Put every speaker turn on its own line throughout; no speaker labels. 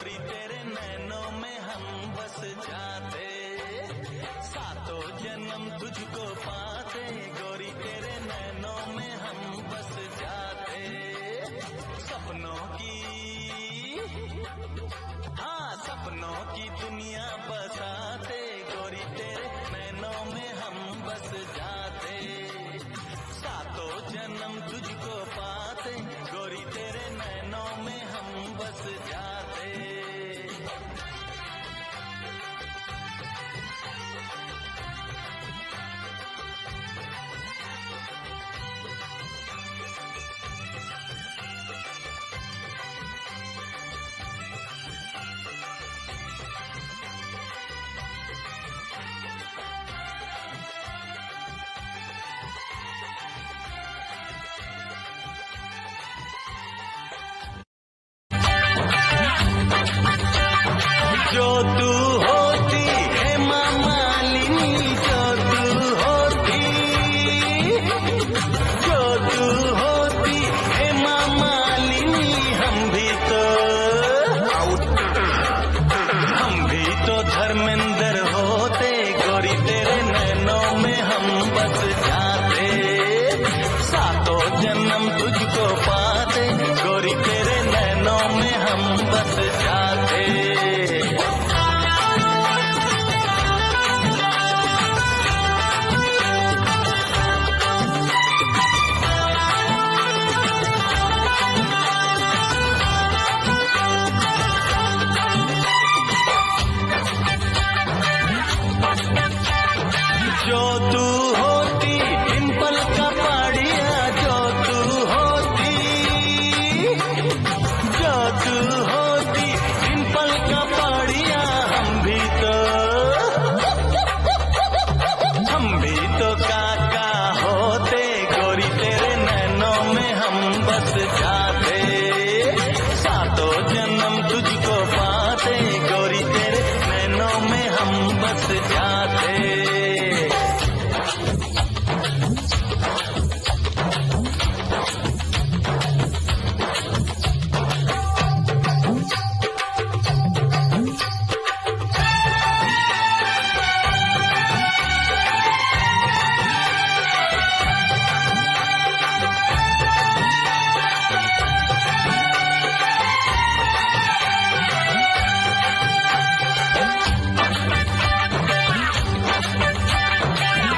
तेरे नैनों में हम बस जाते, सातों जन्म तुझको पाते, गोरी तेरे नैनों में हम बस जाते, सपनों की, हाँ सपनों की दुनिया बसाते, गोरी तेरे नैनों में हम बस जाते, सातों जन्म तुझको पाते, गोरी तेरे नैनों में हम बस जाते। जो तू होती हेमा मालिनी, जो तू होती हेमा मालिनी, हम भी तो धर्मेंद्र होते, गोरी तेरे नैनों में हम बस जाते, सातों जन्म तुझको पाते, गोरी तेरे नैनों में हम बस जाते। जो तू होती डिंपल का पाड़िया, जो तू होती डिंपल का पाड़िया, हम भी तो काका होते, गोरी तेरे नैनों में हम बस जाते, सातों जन्म तुझको पाते, गोरी तेरे नैनों में हम बस जाते।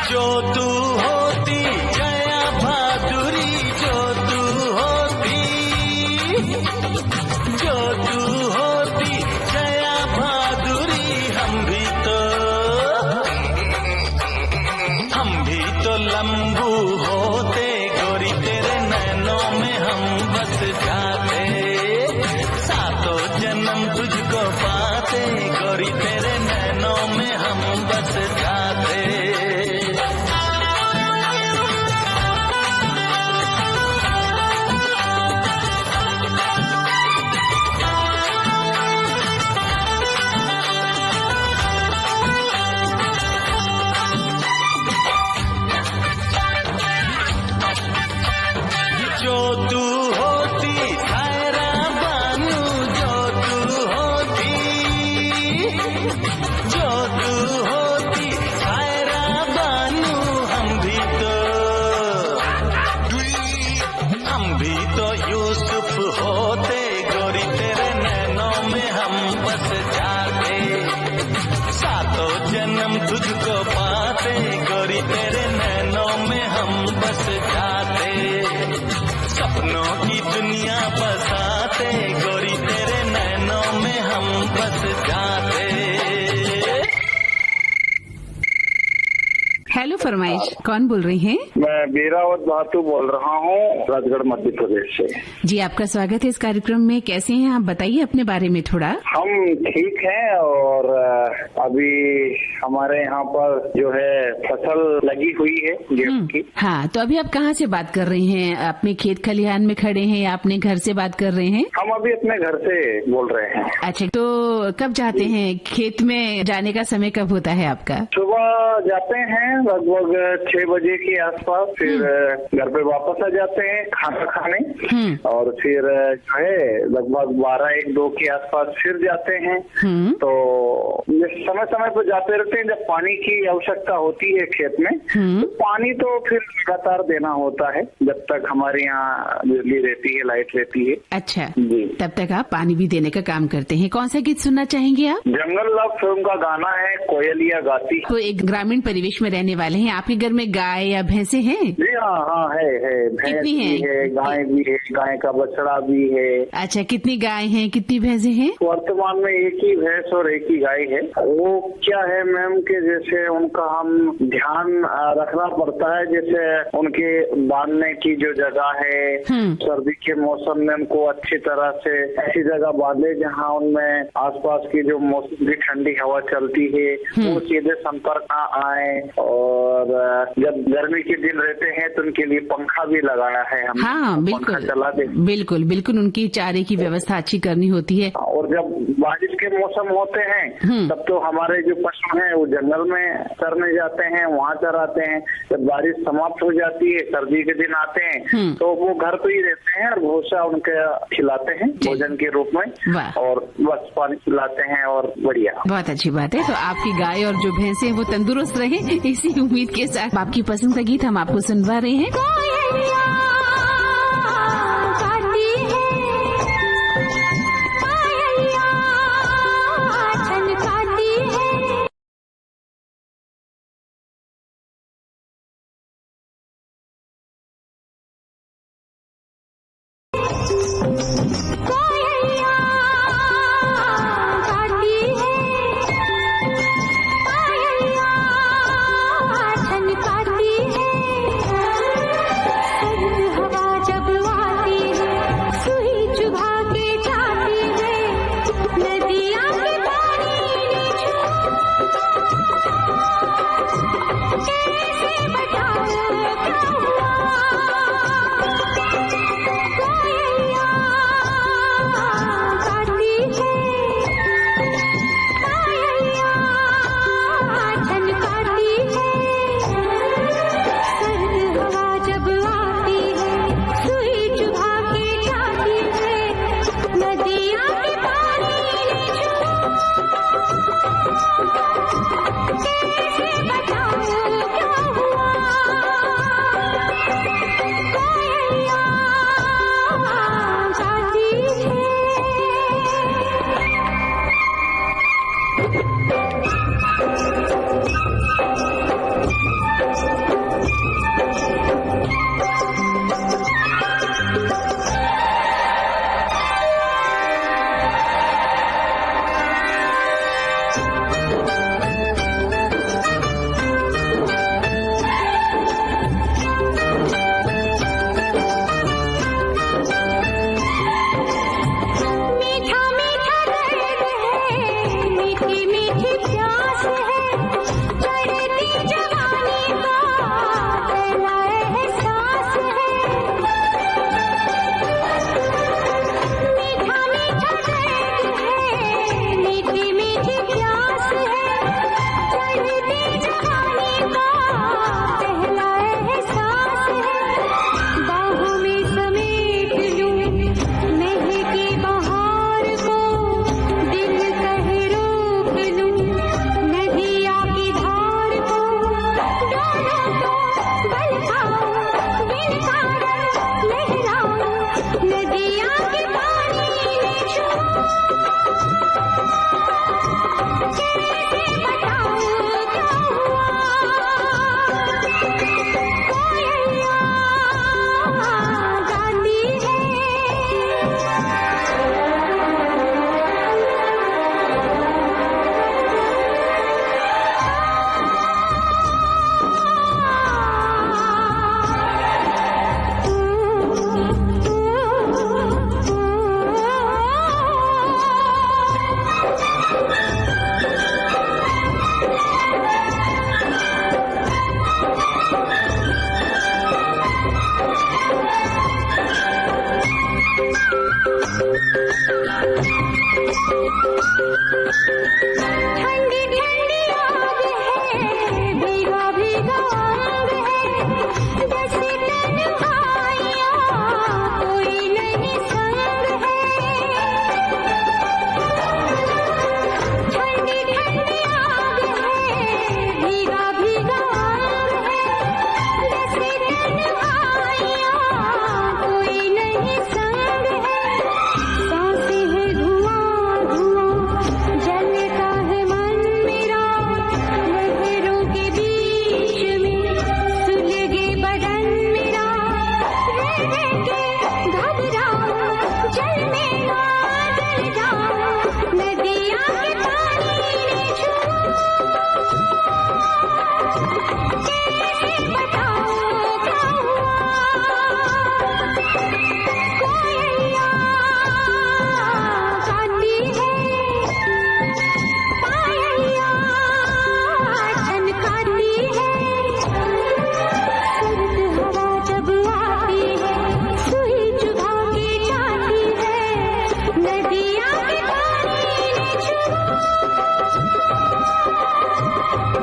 जो तू होती जया भादुरी, जो तू होती जया भादुरी, हम भी तो लंबू होते, गोरी तेरे नैनों में हम बस जाते, सातों जन्म तुझको पाते, गोरी तेरे नैनों में हम बस जाते। जो तू होती सायरा बानू, जो तू होती सायरा बानू, हम भी तो यूसुफ होते, गोरी तेरे नैनों में हम बस जाते, सातों जन्म तुझको पाते, गोरी तेरे नैनों में हम बस जाते, सपनों की दुनिया बसाते, गोरी तेरे नैनों में हम बस जाते।
हेलो फरमाइश, कौन बोल रही हैं?
मैं बीरावत बहादुर बोल रहा हूँ, राजगढ़ मध्य प्रदेश से।
जी आपका स्वागत है इस कार्यक्रम में। कैसे हैं आप, बताइए अपने बारे में थोड़ा।
हम ठीक हैं और अभी हमारे यहाँ पर जो है फसल लगी हुई है गेहूं की।
हाँ, तो अभी आप कहाँ से बात कर रहे हैं? अपने खेत खलिहान में खड़े हैं या अपने घर से बात कर रहे हैं?
हम अभी अपने घर से बोल रहे हैं।
अच्छा, तो कब जाते हैं खेत में? जाने का समय कब होता है आपका?
सुबह जाते हैं लगभग लगभग 6 बजे के आसपास फिर घर पे वापस आ जाते हैं खाना खाने, और फिर जो है लगभग 12-1-2 के आसपास फिर जाते हैं। तो ये समय समय पर जाते रहते हैं। जब पानी की आवश्यकता होती है खेत में, तो पानी तो फिर लगातार देना होता है जब तक हमारे यहाँ बिजली रहती है, लाइट रहती है।
अच्छा
जी,
तब तक आप पानी भी देने का काम करते हैं। कौन सा गीत सुनना चाहेंगे आप?
जंगल लव फिल्म का गाना है कोयलिया गाती।
तो एक ग्रामीण परिवेश में रहने वाले हैं, आपके घर में गाय या भैंसे हैं?
जी हाँ, है भैंस
कितनी
भी है, गाय भी है, गाय का बछड़ा भी है।
अच्छा, कितनी गाय हैं, कितनी भैंसे हैं?
वर्तमान में एक ही भैंस और एक ही गाय है। वो क्या है मैम के जैसे उनका हम ध्यान रखना पड़ता है, जैसे उनके बांधने की जो जगह है, सर्दी के मौसम में उनको अच्छी तरह से ऐसी जगह बांधे जहाँ उनमें आसपास की जो मौसम की ठंडी हवा चलती है वो सीधे संपर्क ना आए। और जब गर्मी के दिन रहते हैं तो उनके लिए पंखा भी लगाया है हम।
हाँ,
पंखा चला दे।
बिल्कुल बिल्कुल, उनकी चारे की व्यवस्था अच्छी करनी होती है।
और जब बारिश के मौसम होते हैं तब तो हमारे जो पशु हैं वो जंगल में चरने जाते हैं, वहाँ चराते हैं। जब बारिश समाप्त हो जाती है, सर्दी के दिन आते हैं तो वो घर पे ही रहते हैं और भूसा उनके खिलाते हैं भोजन के रूप में, और बस पानी पिलाते हैं। और बढ़िया,
बहुत अच्छी बात है। तो आपकी गाय और जो भैंसे हैं वो तंदुरुस्त रहे, इसी उम्मीद के साथ आपकी पसंद का गीत हम आपको सुनवा रहे हैं।
ठंडी ठंडी आग है भीगा भीगा अंग है, जैसे तन्हाइयाँ कोई नहीं संग है। ठंडी ठंडी आग है, भीगा भीगा अंग है, जैसे तन्हाइयाँ कोई नहीं संग है। सांसें है धुआं धुआं, जलता है मन मेरा, लहरों के बीच में सुलगे बदन मेरा। रह रह के घबराऊं, जल में ना जल जाऊं, नदियाँ के पानी में छूऊं। कैसे बताऊं क्या हुआ, कोयलियाँ गाती है, पायलियाँ छनकाती है। सर्द हवा जब आती है, सुई चुभा के जाती है, नदियाँ के पानी में छूऊं।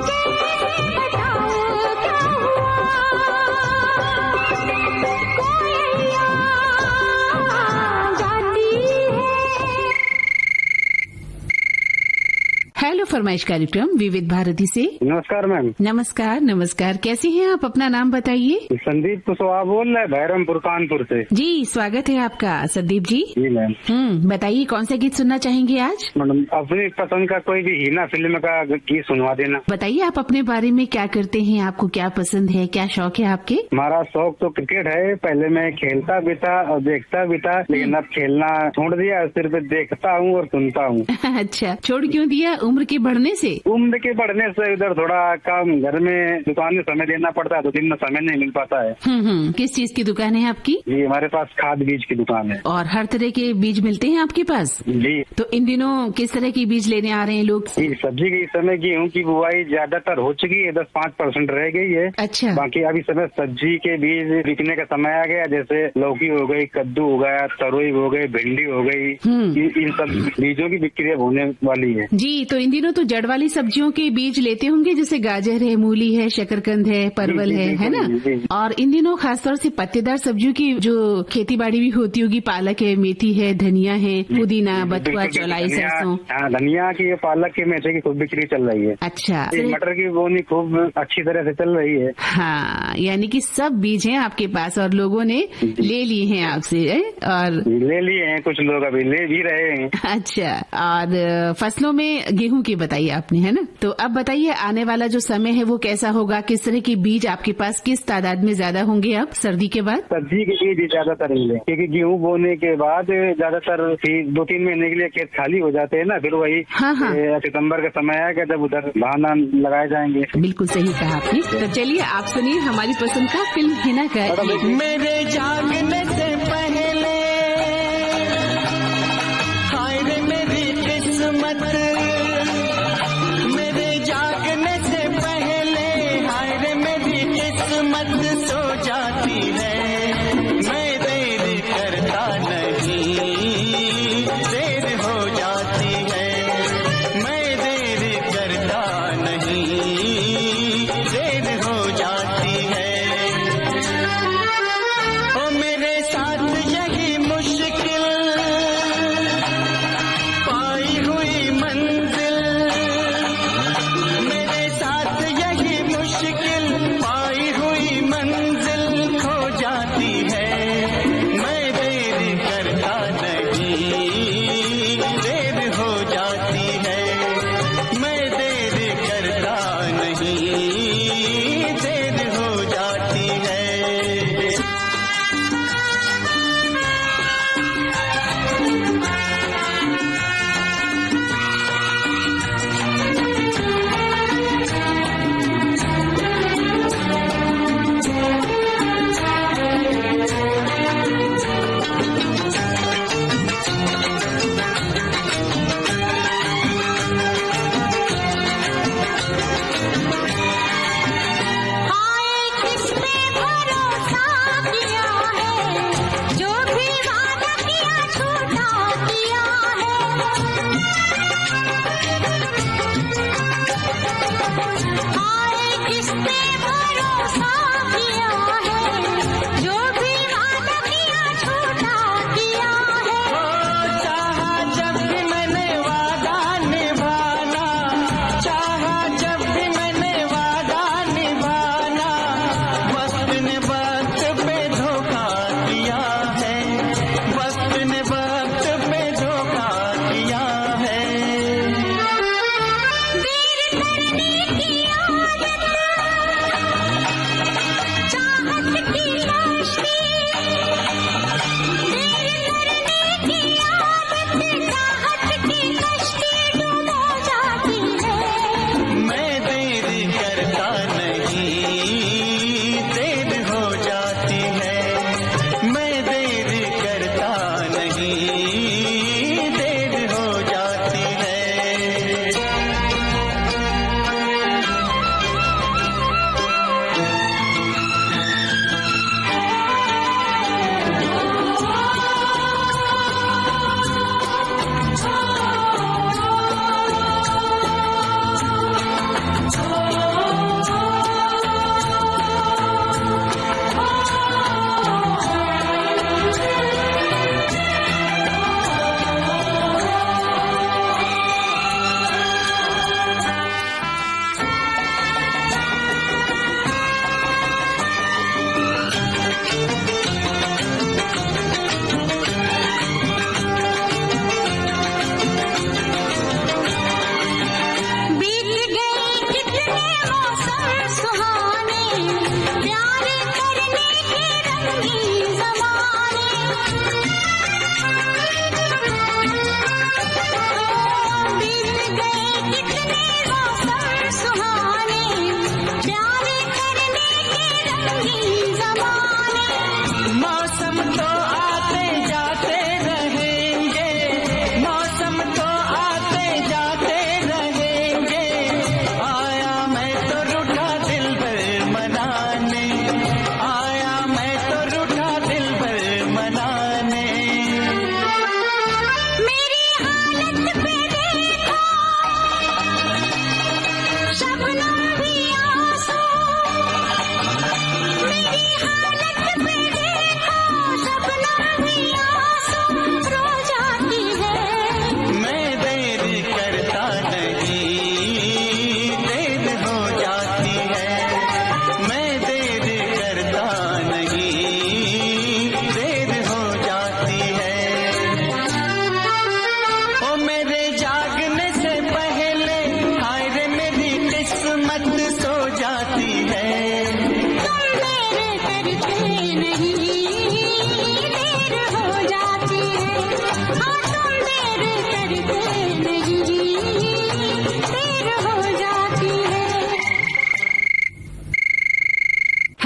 कैसे बताऊं क्या हुआ, कोयलियाँ गाती है।
हेलो फरमाइश कार्यक्रम विविध भारती से।
नमस्कार मैम।
नमस्कार नमस्कार, कैसे हैं आप? अपना नाम बताइए।
संदीप कुशवाहा बोल रहे, भैरमपुर कानपुर से।
जी, स्वागत है आपका संदीप जी।
जी मैम।
बताइए कौन सा गीत सुनना चाहेंगे आज?
मैडम अपनी पसंद का कोई भी हिना फिल्म का गीत सुनवा देना।
बताइए आप अपने बारे में क्या करते हैं, आपको क्या पसंद है, क्या शौक है आपके?
हमारा शौक तो क्रिकेट है। पहले मैं खेलता भी था और देखता भी था, लेकिन अब खेलना छोड़ दिया, सिर्फ देखता हूँ और सुनता हूँ।
अच्छा, छोड़ क्यों दिया? उम्र के बढ़ने से?
उम्र के बढ़ने से इधर थोड़ा काम, घर में दुकान में समय देना पड़ता है, तो दिन में समय नहीं मिल पाता है।
किस चीज की दुकान है आपकी?
जी हमारे पास खाद बीज की दुकान है।
और हर तरह के बीज मिलते हैं आपके पास?
जी।
तो इन दिनों किस तरह की बीज लेने आ रहे हैं लोग?
सब्जी की इस समय गेहूँ की बुआई ज्यादातर हो चुकी है, 10-5% रह गई है।
अच्छा।
बाकी अभी समय सब्जी के बीज बिकने का समय आ गया, जैसे लौकी हो गई, कद्दू हो गया, तरोई हो गई, भिंडी हो गई, इन सब बीजों की बिक्री होने वाली है।
जी, तो इन दिनों तो जड़ वाली सब्जियों के बीज लेते होंगे, जैसे गाजर है, मूली है, शकरकंद है, परवल है ना? और इन दिनों खासतौर से पत्तेदार सब्जियों की जो खेती बाड़ी भी होती होगी, पालक है, मेथी है, धनिया है, पुदीना, बथुआ, चौलाई, सरसों।
धनिया की, पालक की, मेथी की खूब बिक्री चल रही है।
अच्छा।
मटर की बोनी खूब अच्छी तरह से चल रही है।
हाँ, यानी कि सब बीज हैं आपके पास और लोगों ने ले लिए हैं आपसे, और
ले लिए हैं, कुछ लोग अभी ले भी रहे हैं।
अच्छा। और फसलों में गेहूं की बताइए आपने, है ना? तो अब बताइए आने वाला जो समय है वो कैसा होगा, किस तरह के बीज आपके पास किस तादाद में ज्यादा होंगे अब सर्दी के बाद?
सब्जी के बीज ज्यादातर मिले, क्योंकि गेहूँ बोने के बाद ज्यादातर 2-3 महीने के लिए खेत खाली हो जाते हैं ना, फिर वही सितंबर का समय आएगा जब उधर धान लगाए जाएंगे।
बिल्कुल सही कहा आपने। तो चलिए आप सुनिए हमारी पसंद का फिल्म हिना का
मेरे जागने से पहले हाय रे मेरी किस्मत, मेरे जागने से पहले हाय रे मेरी किस्मत सो जाती है। मैं देर करता नहीं, देर हो जाती है। मैं देर करता नहीं, देर हो जाती है। ओ मेरे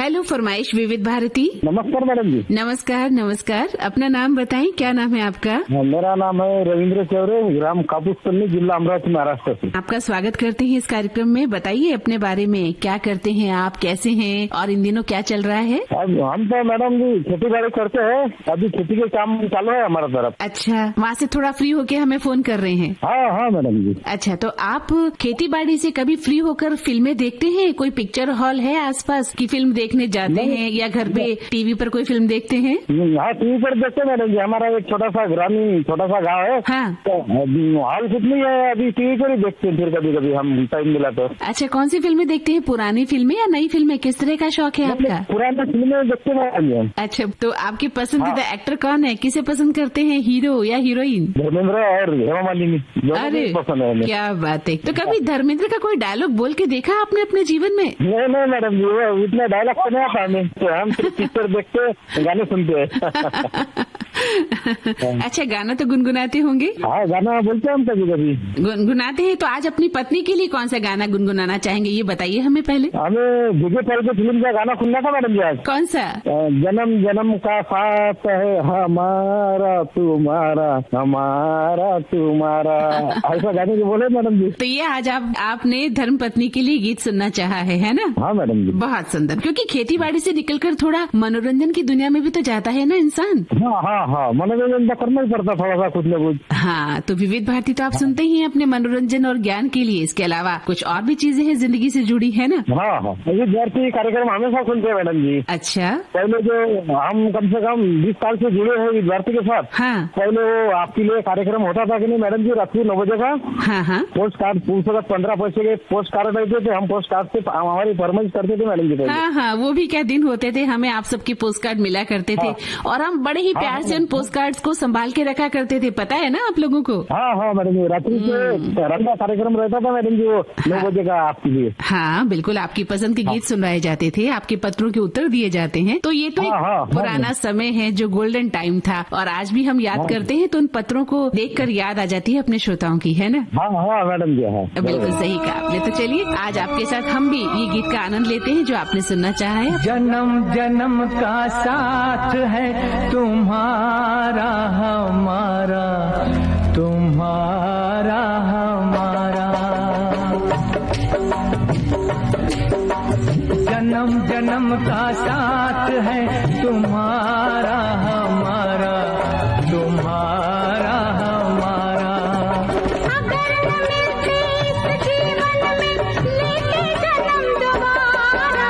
हेलो फरमाइश विविध भारती।
नमस्कार मैडम जी।
नमस्कार नमस्कार। अपना नाम बताएं, क्या नाम है आपका?
मेरा नाम है रविंद्र चौरे, ग्राम कापूसपल्ली, जिला अमरावती, महाराष्ट्र से।
आपका स्वागत करते हैं इस कार्यक्रम में। बताइए अपने बारे में, क्या करते हैं आप, कैसे हैं और इन दिनों क्या चल रहा है?
अब हम तो मैडम जी खेती बाड़ी करते हैं, अभी खेती के काम चालू है हमारा तरफ।
अच्छा, वहाँ से थोड़ा फ्री होके हमें फोन कर रहे हैं?
हाँ मैडम जी।
अच्छा, तो आप खेती बाड़ी से कभी फ्री होकर फिल्में देखते हैं? कोई पिक्चर हॉल है आसपास की फिल्म देखने जाते हैं, या घर पे टीवी पर कोई फिल्म देखते हैं?
हाँ, टीवी पर देखते हैं मैडम जी। हमारा एक छोटा सा ग्रामीण छोटा सा गाँव है।
हाँ,
तो हॉल कुछ नहीं है, अभी टीवी पर ही देखते हैं, फिर कभी कभी हम टाइम मिला तो।
अच्छा, कौन सी फिल्में देखते हैं? पुरानी फिल्में या नई फिल्में? किस तरह का शौक है आपका?
पुरानी फिल्में देखते हैं।
अच्छा, तो आपके पसंदीदा एक्टर कौन है? किसे पसंद करते हैं, हीरो या हीरोइन?
धर्मेंद्र और हेमा मालिनी
अरे
पसंद है हमें।
क्या बात है। तो कभी धर्मेंद्र का कोई डायलॉग बोल के देखा आपने अपने जीवन में?
नहीं मैडम जी, वो इतना डायलॉग तो नहीं आता हमें, तो हम सिर्फ पिक्चर देखते, गाने सुनते हैं।
अच्छा, गाना तो गुनगुनाते होंगे?
हाँ, गाना बोलते हैं हम कभी कभी।
गुनगुनाते हैं, तो आज अपनी पत्नी के लिए कौन सा गाना गुनगुनाना चाहेंगे, ये बताइए हमें पहले।
हमें विजय पाल के फिल्म का गाना सुनना था मैडम जी आज।
कौन सा?
जन्म जन्म का साथ है हमारा तुम्हारा, हमारा तुम्हारा, ऐसा गाने के बोले मैडम जी।
तो ये आज आपने धर्म पत्नी के लिए गीत सुनना चाहा है ना?
हाँ मैडम जी।
बहुत सुंदर, क्योंकि खेती बाड़ी से निकलकर थोड़ा मनोरंजन की दुनिया में भी तो जाता है ना इंसान।
हाँ, मनोरंजन तो करना ही पड़ता थोड़ा सा, कुछ न कुछ।
हाँ, तो विविध भारती तो आप सुनते ही हैं अपने मनोरंजन और ज्ञान के लिए। इसके अलावा कुछ और भी चीजें हैं जिंदगी से जुड़ी, है ना?
हाँ, विविध भारती कार्यक्रम हमेशा सुनते हैं मैडम जी।
अच्छा,
पहले जो हम कम से कम 20 साल से जुड़े हैं विविध भारती के साथ।
हाँ,
पहले वो आपके लिए कार्यक्रम होता था कि नहीं मैडम जी, रात्रि 9 बजे का।
हाँ,
पोस्ट कार्ड 15 पैसे के पोस्ट कार्ड रहते थे, हम पोस्ट कार्ड से हमारी फरमाइश करते थे मैडम जी।
हाँ, वो भी क्या दिन होते थे, हमें आप सबके पोस्ट कार्ड मिला करते थे। और हम बड़े ही प्यार से उन पोस्ट कार्ड्स को संभाल के रखा करते थे, पता है ना आप लोगों को?
हाँ मैडम जी, रात्रि से रंग का कार्यक्रम रहता था मैडम जी, वो 9 बजे का आपके लिए।
हाँ बिल्कुल, आपकी पसंद के गीत सुनवाए जाते थे, आपके पत्रों के उत्तर दिए जाते हैं। तो ये तो एक पुराना समय है जो गोल्डन टाइम था, और आज भी हम याद करते हैं तो उन पत्रों को देखकर याद आ जाती है अपने श्रोताओं की, है ना?
हाँ मैडम जी। हाँ,
बिल्कुल सही कहा आपने। तो चलिए आज आपके साथ हम भी ये गीत का आनंद लेते हैं जो आपने सुनना चाहा है।
जन्म जन्म का साथ है तुम्हारा हमारा, तुम्हारा हमारा, जन्म जन्म का साथ है तुम्हारा हमारा, तुम्हारा हमारा।
अगर न मिलते इस जीवन में लेके जन्म दोबारा,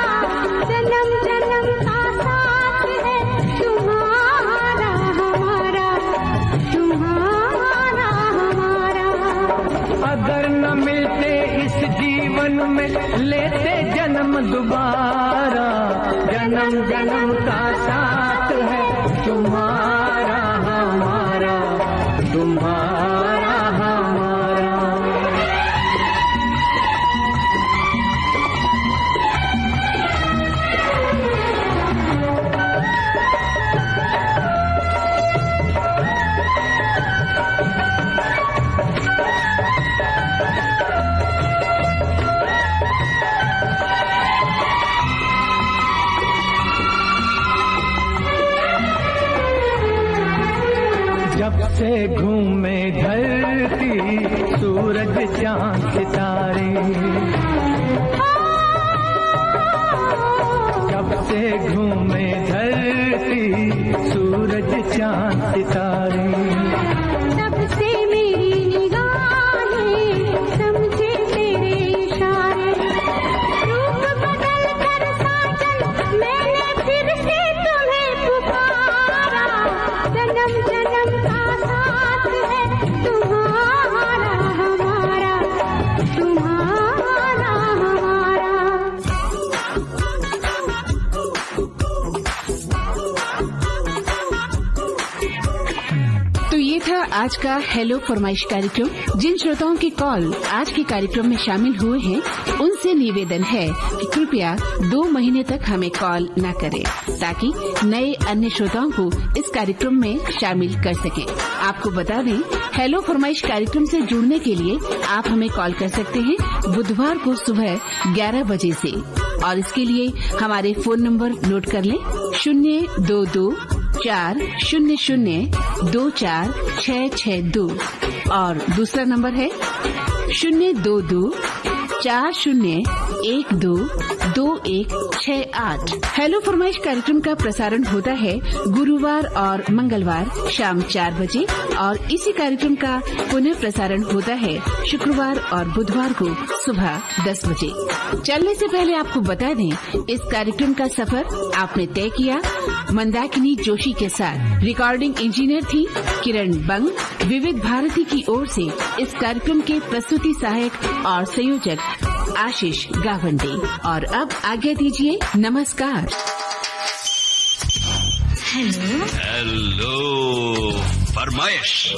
जन्म जन्म का साथ है तुम्हारा हमारा, तुम्हारा हमारा।
अगर न मिलते इस जीवन में लेते जन्म दोबारा, जन्म जन्म का साथ है तुम्हारा हमारा, तुम्हारा हमारा। जब से घूमे धरती सूरज चांद सितारे, जब से घूमे धरती सूरज चांद सितारे,
तब से मेरी निगाहें समझे तेरे इशारे, रूप बदल कर साजन मैंने फिर से तुम्हें पुकारा, जन्म जन्म का साथ है तुम्हारा हमारा, तुम्हारा हमारा।
तो ये था आज का हेलो फरमाइश कार्यक्रम। जिन श्रोताओं की कॉल आज के कार्यक्रम में शामिल हुए हैं उनसे निवेदन है कि कृपया 2 महीने तक हमें कॉल न करें, ताकि नए अन्य श्रोताओं को इस कार्यक्रम में शामिल कर सकें। आपको बता दें, हेलो फरमाइश कार्यक्रम से जुड़ने के लिए आप हमें कॉल कर सकते हैं बुधवार को सुबह 11 बजे से और इसके लिए हमारे फोन नंबर नोट कर लें 022-400-24662 और दूसरा नंबर है 022-401-2168। हेलो फरमाइश कार्यक्रम का प्रसारण होता है गुरुवार और मंगलवार शाम 4 बजे और इसी कार्यक्रम का पुनः प्रसारण होता है शुक्रवार और बुधवार को सुबह 10 बजे। चलने से पहले आपको बता दें, इस कार्यक्रम का सफर आपने तय किया मंदाकिनी जोशी के साथ। रिकॉर्डिंग इंजीनियर थी किरण बंग। विविध भारती की ओर से इस कार्यक्रम के प्रस्तुति सहायक और संयोजक आशीष गावंडे। और अब आज्ञा दीजिए, नमस्कार।
हेलो फरमाइश।